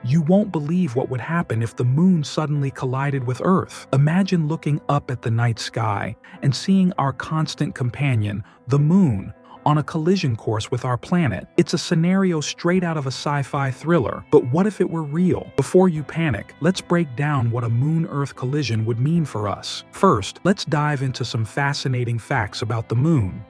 You won't believe what would happen if the moon suddenly collided with Earth. Imagine looking up at the night sky and seeing our constant companion, the moon, on a collision course with our planet. It's a scenario straight out of a sci-fi thriller. But what if it were real? Before you panic, let's break down what a Moon-Earth collision would mean for us. First, let's dive into some fascinating facts about the moon.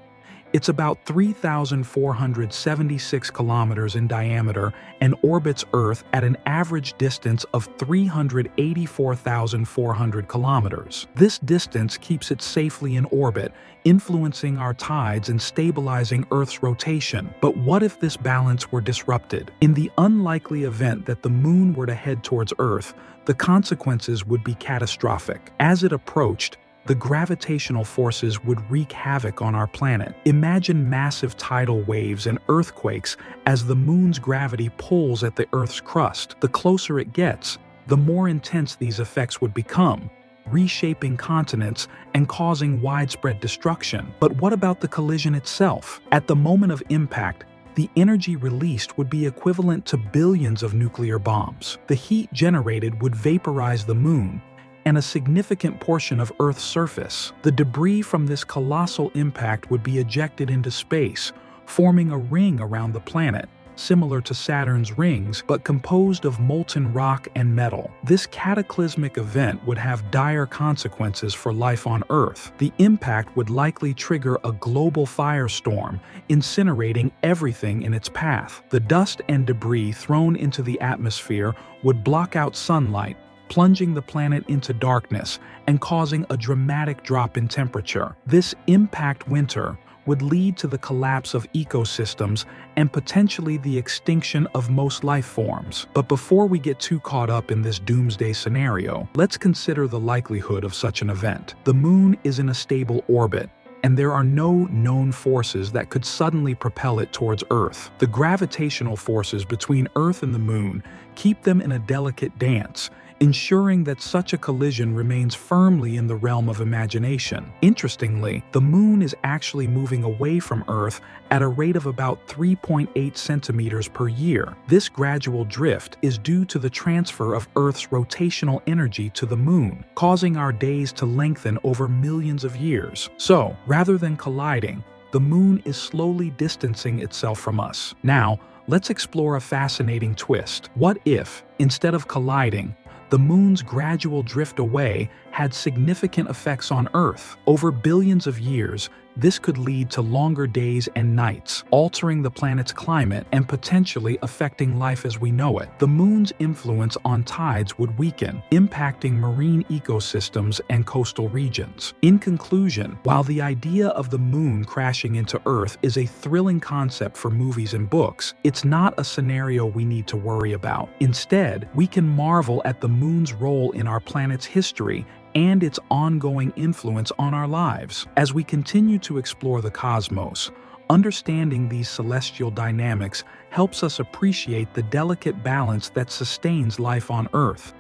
It's about 3,476 kilometers in diameter and orbits Earth at an average distance of 384,400 kilometers. This distance keeps it safely in orbit, influencing our tides and stabilizing Earth's rotation. But what if this balance were disrupted? In the unlikely event that the moon were to head towards Earth, the consequences would be catastrophic. As it approached, the gravitational forces would wreak havoc on our planet. Imagine massive tidal waves and earthquakes as the moon's gravity pulls at the Earth's crust. The closer it gets, the more intense these effects would become, reshaping continents and causing widespread destruction. But what about the collision itself? At the moment of impact, the energy released would be equivalent to billions of nuclear bombs. The heat generated would vaporize the moon and a significant portion of Earth's surface. The debris from this colossal impact would be ejected into space, forming a ring around the planet, similar to Saturn's rings, but composed of molten rock and metal. This cataclysmic event would have dire consequences for life on Earth. The impact would likely trigger a global firestorm, incinerating everything in its path. The dust and debris thrown into the atmosphere would block out sunlight, plunging the planet into darkness and causing a dramatic drop in temperature. This impact winter would lead to the collapse of ecosystems and potentially the extinction of most life forms. But before we get too caught up in this doomsday scenario, let's consider the likelihood of such an event. The moon is in a stable orbit, and there are no known forces that could suddenly propel it towards Earth. The gravitational forces between Earth and the moon keep them in a delicate dance, ensuring that such a collision remains firmly in the realm of imagination. Interestingly, the moon is actually moving away from Earth at a rate of about 3.8 centimeters per year. This gradual drift is due to the transfer of Earth's rotational energy to the moon, causing our days to lengthen over millions of years. So, rather than colliding, the moon is slowly distancing itself from us. Now, let's explore a fascinating twist. What if, instead of colliding, the moon's gradual drift away had significant effects on Earth? Over billions of years, this could lead to longer days and nights, altering the planet's climate and potentially affecting life as we know it. The moon's influence on tides would weaken, impacting marine ecosystems and coastal regions. In conclusion, while the idea of the moon crashing into Earth is a thrilling concept for movies and books, it's not a scenario we need to worry about. Instead, we can marvel at the moon's role in our planet's history and its ongoing influence on our lives. As we continue to explore the cosmos, understanding these celestial dynamics helps us appreciate the delicate balance that sustains life on Earth.